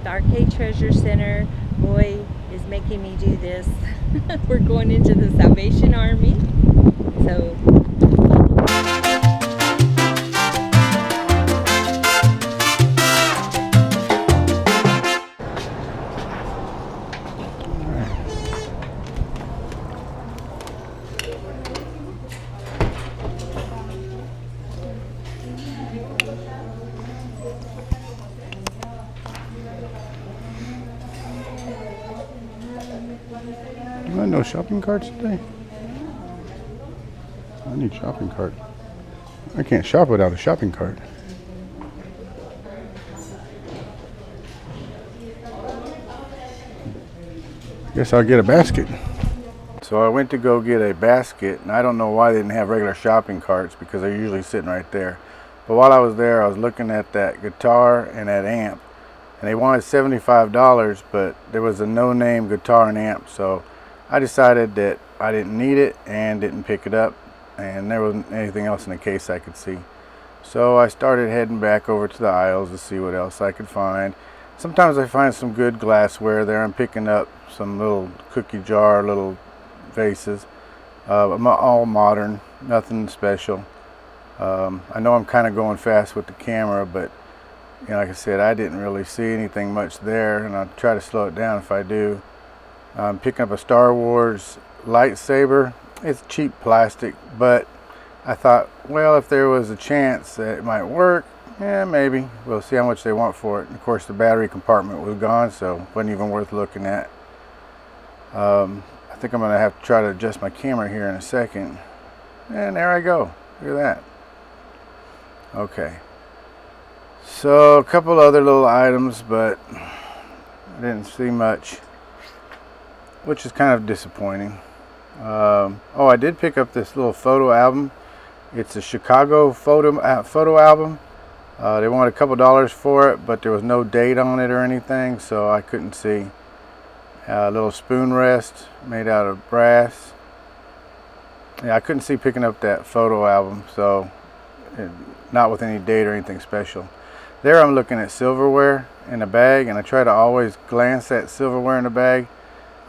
the Arcade Treasure Center. Boy is making me do this. We're going into the Salvation Army. So No shopping carts today? I need shopping cart. I can't shop without a shopping cart. Guess I'll get a basket. So I went to go get a basket, and I don't know why they didn't have regular shopping carts because they're usually sitting right there. But while I was there, I was looking at that guitar and that amp, and they wanted $75, but there was a no-name guitar and amp, so I decided that I didn't need it and didn't pick it up, and there wasn't anything else in the case I could see. So I started heading back over to the aisles to see what else I could find. Sometimes I find some good glassware there. I'm picking up some little cookie jar, little vases, all modern, nothing special. I know I'm kind of going fast with the camera, but like I said, I didn't really see anything much there, and I'll try to slow it down if I do. I'm picking up a Star Wars lightsaber. It's cheap plastic, but I thought, well, if there was a chance that it might work, yeah, maybe. We'll see how much they want for it. And of course, the battery compartment was gone, so it wasn't even worth looking at. I think I'm going to have to try to adjust my camera here in a second. And there I go. Look at that. Okay. So, a couple other little items, but I didn't see much, which is kind of disappointing. Oh, I did pick up this little photo album. It's a Chicago photo album. They wanted a couple dollars for it, but there was no date on it or anything, so I couldn't see. A little spoon rest made out of brass. Yeah, I couldn't see picking up that photo album, so not with any date or anything special. There I'm looking at silverware in a bag, and I try to always glance at silverware in a bag.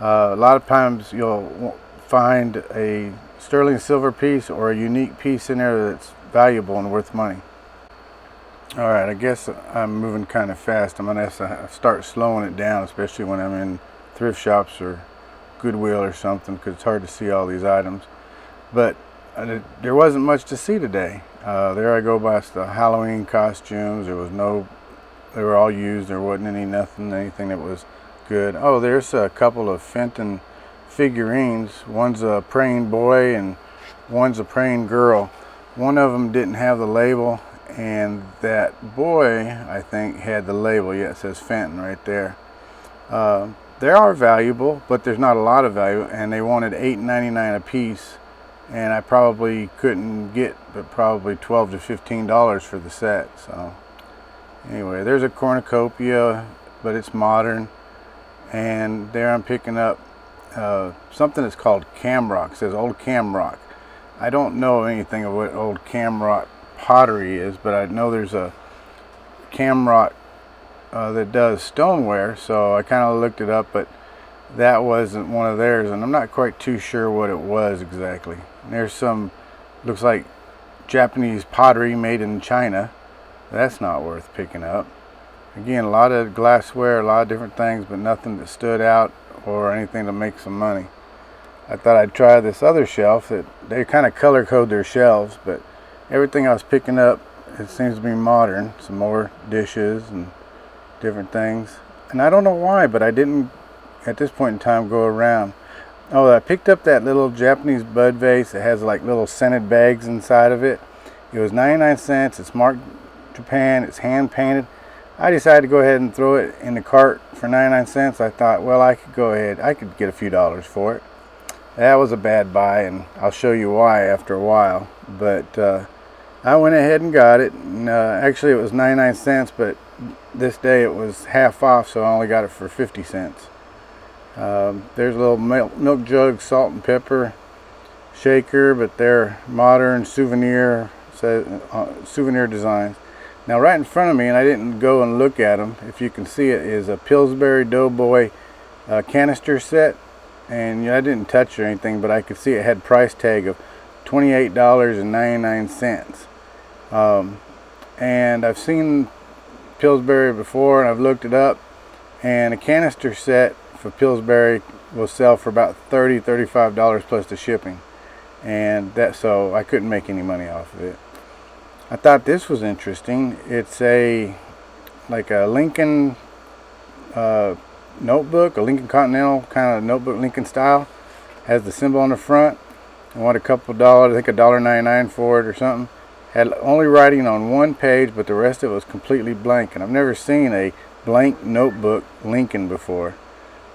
A lot of times you'll find a sterling silver piece or a unique piece in there that's valuable and worth money. Alright, I guess I'm moving kind of fast. I'm going to have to start slowing it down, especially when I'm in thrift shops or Goodwill or something, because it's hard to see all these items. But there wasn't much to see today. There I go by the Halloween costumes. They were all used. There wasn't anything that was good. Oh, there's a couple of Fenton figurines. One's a praying boy and one's a praying girl. One of them didn't have the label, and that boy, I think, had the label. Yeah, it says Fenton right there. They are valuable, but there's not a lot of value, and they wanted $8.99 a piece, and I probably couldn't get but probably $12 to $15 for the set. So anyway, there's a cornucopia, but it's modern. And there I'm picking up something that's called camrock. It says old camrock. I don't know anything of what old camrock pottery is, but I know there's a camrock that does stoneware, so I kind of looked it up, but that wasn't one of theirs, and I'm not quite too sure what it was exactly. And there's some, looks like Japanese pottery made in China. That's not worth picking up. Again, a lot of glassware, a lot of different things, but nothing that stood out or anything to make some money. I thought I'd try this other shelf. That they kind of color code their shelves, but everything I was picking up, it seems to be modern. Some more dishes and different things. And I don't know why, but I didn't, at this point in time, go around. Oh, I picked up that little Japanese bud vase. It has like little scented bags inside of it. It was 99 cents. It's marked Japan. It's hand painted. I decided to go ahead and throw it in the cart for 99 cents. I thought, well, I could get a few dollars for it. That was a bad buy, and I'll show you why after a while. But I went ahead and got it. And, actually, it was 99 cents, but this day it was half off, so I only got it for 50 cents. There's a little milk jug, salt and pepper shaker, but they're modern souvenir designs. Now right in front of me, and I didn't go and look at them, if you can see it, is a Pillsbury Doughboy canister set. And I didn't touch or anything, but I could see it had price tag of $28.99. And I've seen Pillsbury before, and I've looked it up, and a canister set for Pillsbury will sell for about $35 plus the shipping, and so I couldn't make any money off of it. I thought this was interesting. It's like a Lincoln notebook, a Lincoln Continental kind of notebook, Lincoln style. Has the symbol on the front. I want a couple dollars, I think $1.99 for it or something. Had only writing on one page, but the rest of it was completely blank, and I've never seen a blank notebook Lincoln before.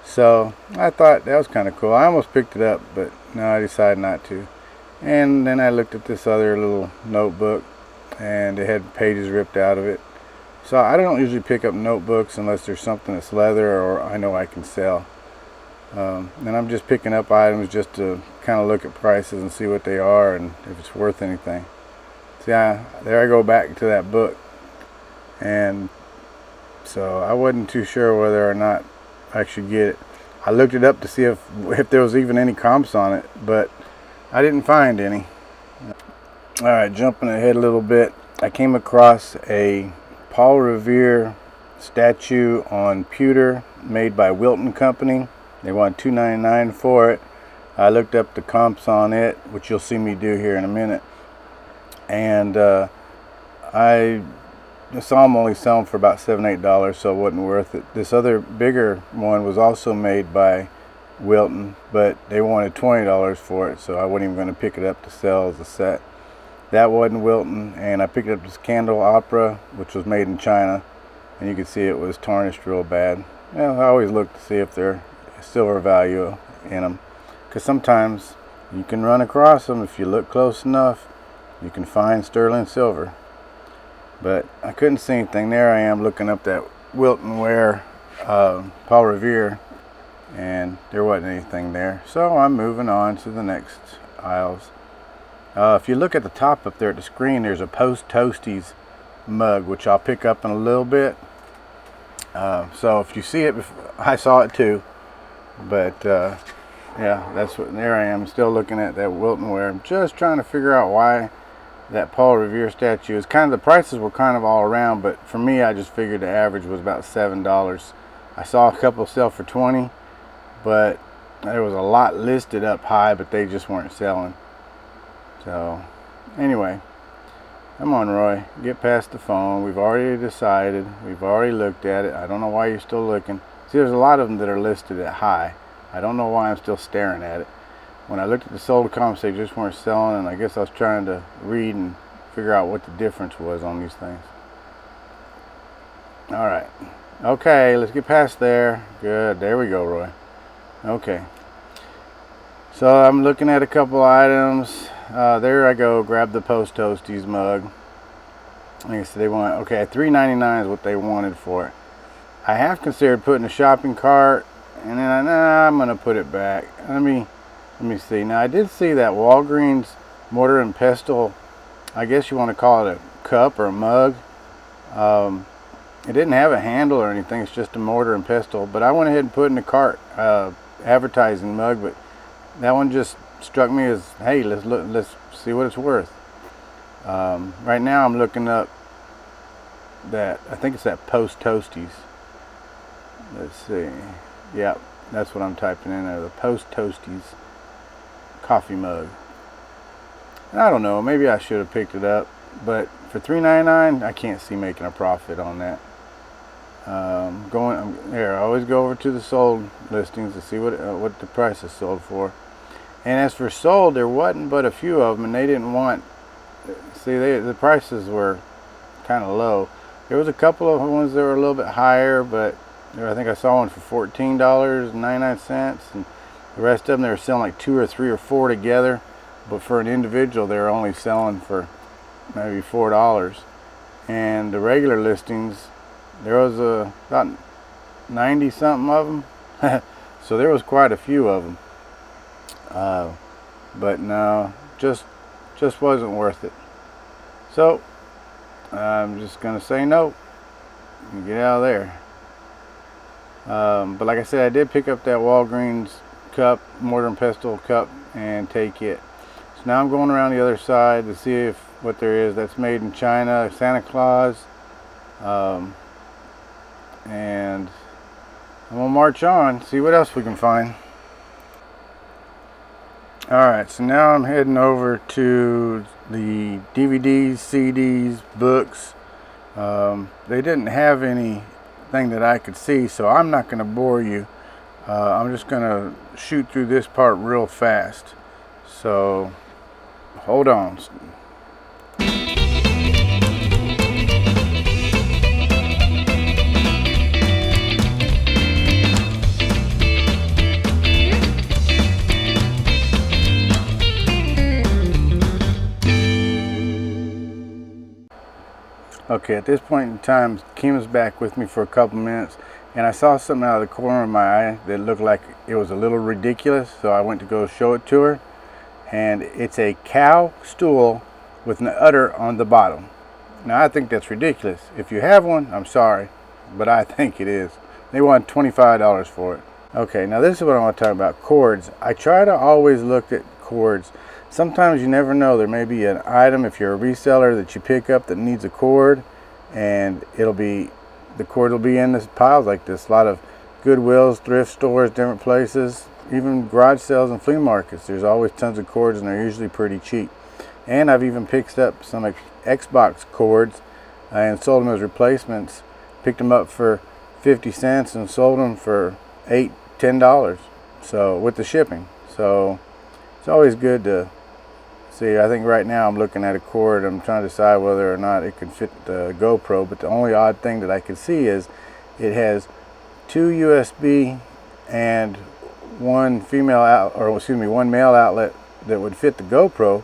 So I thought that was kind of cool. I almost picked it up, but no, I decided not to. And then I looked at this other little notebook, and it had pages ripped out of it. So I don't usually pick up notebooks unless there's something that's leather or I know I can sell. And I'm just picking up items just to kind of look at prices and see what they are and if it's worth anything. See, there I go back to that book. And so I wasn't too sure whether or not I should get it. I looked it up to see if there was even any comps on it, but I didn't find any. Alright, jumping ahead a little bit, I came across a Paul Revere statue on pewter made by Wilton Company. They wanted $2.99 for it. I looked up the comps on it, which you'll see me do here in a minute. And I saw them only selling for about $7-8, so it wasn't worth it. This other bigger one was also made by Wilton, but they wanted $20 for it, so I wasn't even going to pick it up to sell as a set. That wasn't Wilton, and I picked up this Candle Opera, which was made in China, and you can see it was tarnished real bad. Well, I always look to see if there's silver value in them, because sometimes you can run across them if you look close enough. You can find sterling silver, but I couldn't see anything. There I am looking up that Wilton Ware Paul Revere, and there wasn't anything there. So I'm moving on to the next aisles. If you look at the top up there at the screen, there's a Post Toasties mug, which I'll pick up in a little bit. So if you see it, I saw it too. But yeah, that's what. There I am, still looking at that Wilton Ware. I'm just trying to figure out why that Paul Revere statue is kind of, the prices were kind of all around, but for me, I just figured the average was about $7. I saw a couple sell for $20, but there was a lot listed up high, but they just weren't selling. So anyway, come on, Roy, get past the phone. We've already decided, we've already looked at it. I don't know why you're still looking. See, there's a lot of them that are listed at high. I don't know why I'm still staring at it. When I looked at the sold comps, they just weren't selling, and I guess I was trying to read and figure out what the difference was on these things. Alright, okay, let's get past there. Good, there we go, Roy. Okay, so I'm looking at a couple items. There I go, grab the Post Toasties mug. Like I said, they want, okay, $3.99 is what they wanted for it. I have considered putting a shopping cart, and then I'm going to put it back. Let me see. Now, I did see that Walgreens mortar and pestle, I guess you want to call it a cup or a mug. It didn't have a handle or anything. It's just a mortar and pestle. But I went ahead and put in the cart advertising mug. But that one just struck me as, hey, let's see what it's worth. Right now, I'm looking up that, I think it's that Post Toasties. Let's see. Yep, that's what I'm typing in there. The Post Toasties coffee mug. And I don't know, maybe I should have picked it up, but for $3.99 I can't see making a profit on that. Here, I always go over to the sold listings to see what the price is sold for. And as for sold, there wasn't but a few of them, and they didn't want, see, the prices were kind of low. There was a couple of ones that were a little bit higher, but I think I saw one for $14.99, and the rest of them, they were selling like 2 or 3 or 4 together, but for an individual they were only selling for maybe $4. And the regular listings, there was about 90 something of them. So there was quite a few of them, but no, just wasn't worth it. So I'm just gonna say no and get out of there. But like I said, I did pick up that Walgreens cup, mortar and pestle cup, and take it. So now I'm going around the other side to see if what there is that's made in China, Santa Claus, and I'm gonna march on, see what else we can find. Alright, so now I'm heading over to the DVDs, CDs, books. They didn't have anything that I could see, so I'm not going to bore you. I'm just going to shoot through this part real fast. So, hold on. Okay, at this point in time, Kim was back with me for a couple minutes, and I saw something out of the corner of my eye that looked like it was a little ridiculous, so I went to go show it to her. And it's a cow stool with an udder on the bottom. Now, I think that's ridiculous. If you have one, I'm sorry, but I think it is. They want $25 for it. Okay, now this is what I want to talk about, cords. I try to always look at cords. Sometimes you never know, there may be an item if you're a reseller that you pick up that needs a cord, and the cord will be in this piles like this. A lot of Goodwills, thrift stores, different places, even garage sales and flea markets. There's always tons of cords, and they're usually pretty cheap. And I've even picked up some Xbox cords and sold them as replacements. Picked them up for 50 cents and sold them for $8, $10. So with the shipping. So it's always good to see. I think right now I'm looking at a cord. I'm trying to decide whether or not it can fit the GoPro. But the only odd thing that I can see is it has 2 USB and one one male outlet that would fit the GoPro.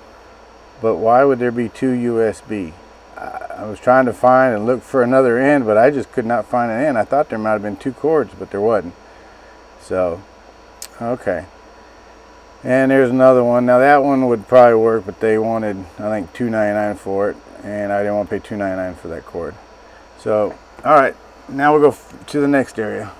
But why would there be 2 USB? I was trying to find and look for another end, but I just could not find an end. I thought there might have been 2 cords, but there wasn't. So, okay. And there's another one. Now that one would probably work, but they wanted, I think, $2.99 for it, and I didn't want to pay $2.99 for that cord. So, all right, now we'll go to the next area.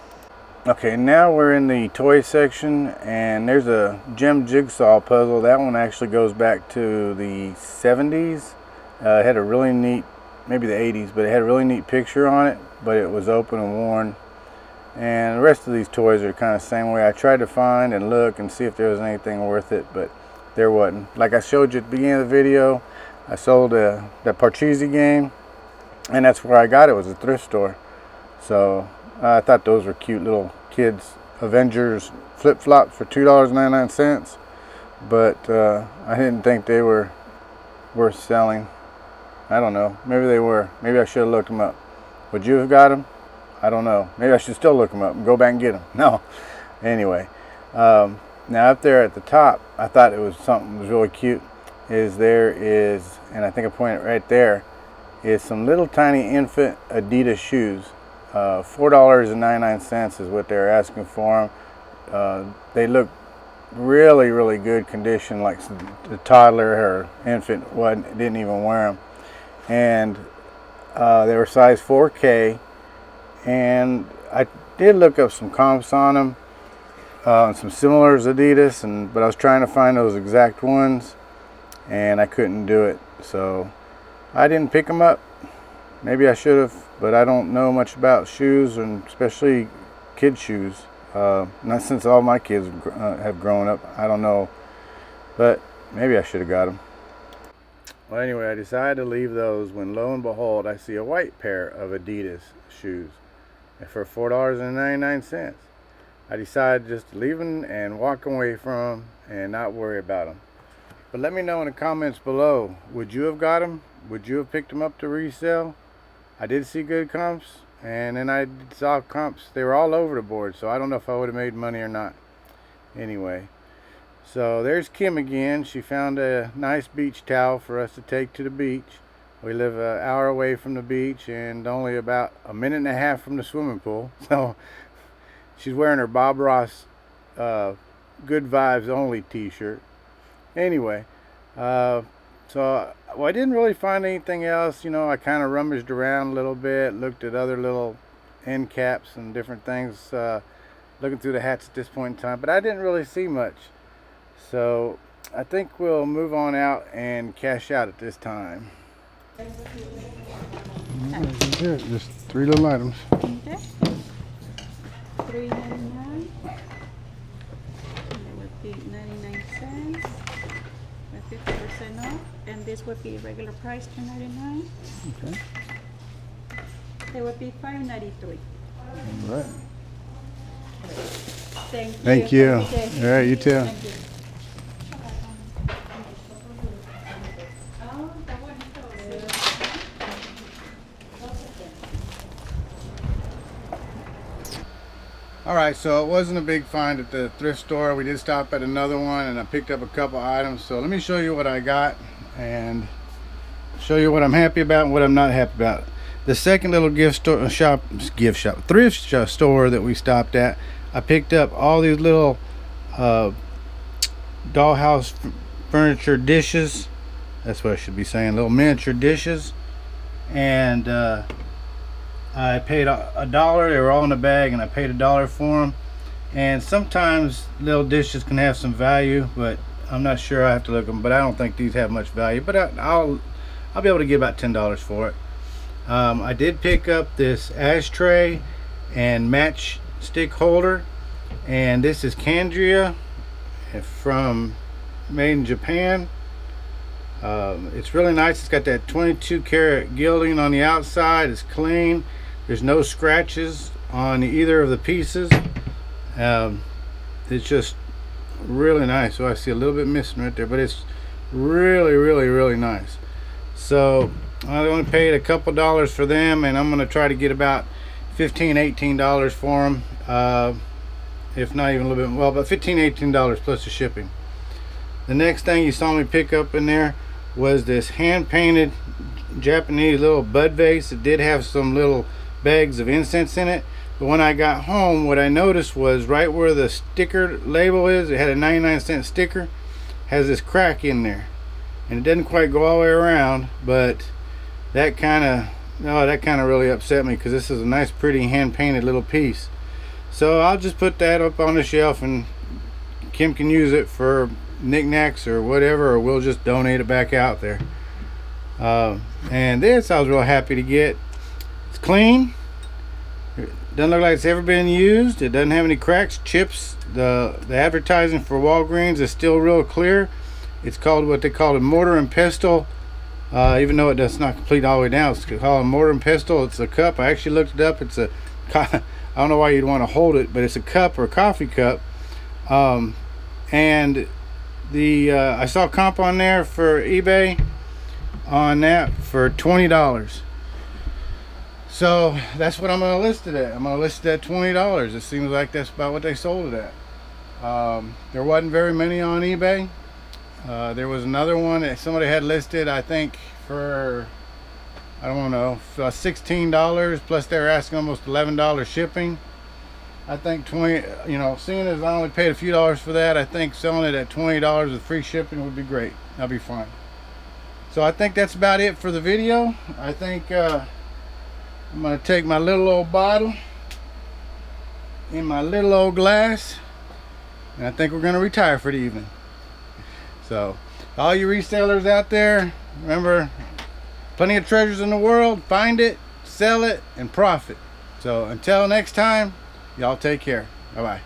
Okay, now we're in the toy section, and there's a gem jigsaw puzzle. That one actually goes back to the 70s. It had a really neat, maybe the 80s, but it had a really neat picture on it, but it was open and worn. And the rest of these toys are kind of the same way. I tried to find and look and see if there was anything worth it, but there wasn't. Like I showed you at the beginning of the video, I sold that Parcheesi game, and that's where I got it, was a thrift store. So I thought those were cute little kids Avengers flip-flops for $2.99, but I didn't think they were worth selling. I don't know, maybe they were. Maybe I should have looked them up. Would you have got them? I don't know. Maybe I should still look them up and go back and get them. No. Anyway, now up there at the top, I thought it was something that was really cute. And I think I pointed right there, is some little tiny infant Adidas shoes. $4.99 is what they're asking for them. They look really, really good condition, like the toddler or infant didn't even wear them. And they were size 4K. And I did look up some comps on them, some similars Adidas, but I was trying to find those exact ones, and I couldn't do it. So I didn't pick them up. Maybe I should have, but I don't know much about shoes, and especially kid shoes. Not since all my kids have grown up. I don't know, but maybe I should have got them. Well, anyway, I decided to leave those when, lo and behold, I see a white pair of Adidas shoes for $4.99. I decided just to leave them and walk away from them and not worry about them. But let me know in the comments below, would you have got them? Would you have picked them up to resell? I did see good comps, and then I saw comps, they were all over the board, so I don't know if I would have made money or not. Anyway, so there's Kim again. She found a nice beach towel for us to take to the beach. We live an hour away from the beach and only about a minute and a half from the swimming pool. So she's wearing her Bob Ross Good Vibes Only t-shirt. Anyway, So, well, I didn't really find anything else. You know, I kind of rummaged around a little bit, looked at other little end caps and different things, looking through the hats at this point in time, but I didn't really see much. So I think we'll move on out and cash out at this time. Just 3 little items. Okay. $3.99. That would be 99 cents. 50% off. And this would be regular price $2.99. Okay. It would be $5.93. All right. Thank you. Thank you. Have a good day. All right, you too. Thank you. All right, so it wasn't a big find at the thrift store. We did stop at another one and I picked up a couple items. So let me show you what I got and show you what I'm happy about and what I'm not happy about. The second little thrift store that we stopped at, I picked up all these little dollhouse furniture dishes. That's what I should be saying, little miniature dishes. And I paid $1. They were all in a bag, and I paid $1 for them. And sometimes little dishes can have some value, but I'm not sure. I have to look at them. But I don't think these have much value. But I'll be able to give about $10 for it. I did pick up this ashtray and matchstick holder, and this is Candria from made in Japan. It's really nice. It's got that 22 karat gilding on the outside. It's clean. There's no scratches on either of the pieces. It's just really nice. So I see a little bit missing right there, but it's really nice. So I only paid a couple dollars for them, and I'm going to try to get about $15–18 for them, if not even a little bit, well, about $15–18 plus the shipping. The next thing you saw me pick up in there was this hand-painted Japanese little bud vase. It did have some little bags of incense in it, but when I got home, what I noticed was right where the sticker label is, it had a 99-cent sticker, has this crack in there, and it doesn't quite go all the way around, but that kind of really upset me, because this is a nice pretty hand-painted little piece. So I'll just put that up on the shelf, and Kim can use it for knickknacks or whatever, or we'll just donate it back out there. And this I was real happy to get. It's clean. It doesn't look like it's ever been used. It doesn't have any cracks, chips. The advertising for Walgreens is still real clear. It's called what they call a mortar and pestle, even though it's not complete all the way down. It's called a mortar and pestle. It's a cup. I actually looked it up. It's a I don't know why you'd want to hold it, but it's a cup or a coffee cup. And I saw a comp on there for eBay on that for $20. So that's what I'm going to list it at. I'm going to list it at $20. It seems like that's about what they sold it at. There wasn't very many on eBay. There was another one that somebody had listed, I think, for, I don't know, $16, plus they were asking almost $11 shipping. I think seeing as I only paid a few dollars for that, I think selling it at $20 with free shipping would be great. That'd be fine. So I think that's about it for the video. I think I'm going to take my little old bottle in my little old glass, and I think we're going to retire for the evening. So all you resellers out there, remember, plenty of treasures in the world. Find it, sell it, and profit. So until next time, y'all take care. Bye-bye.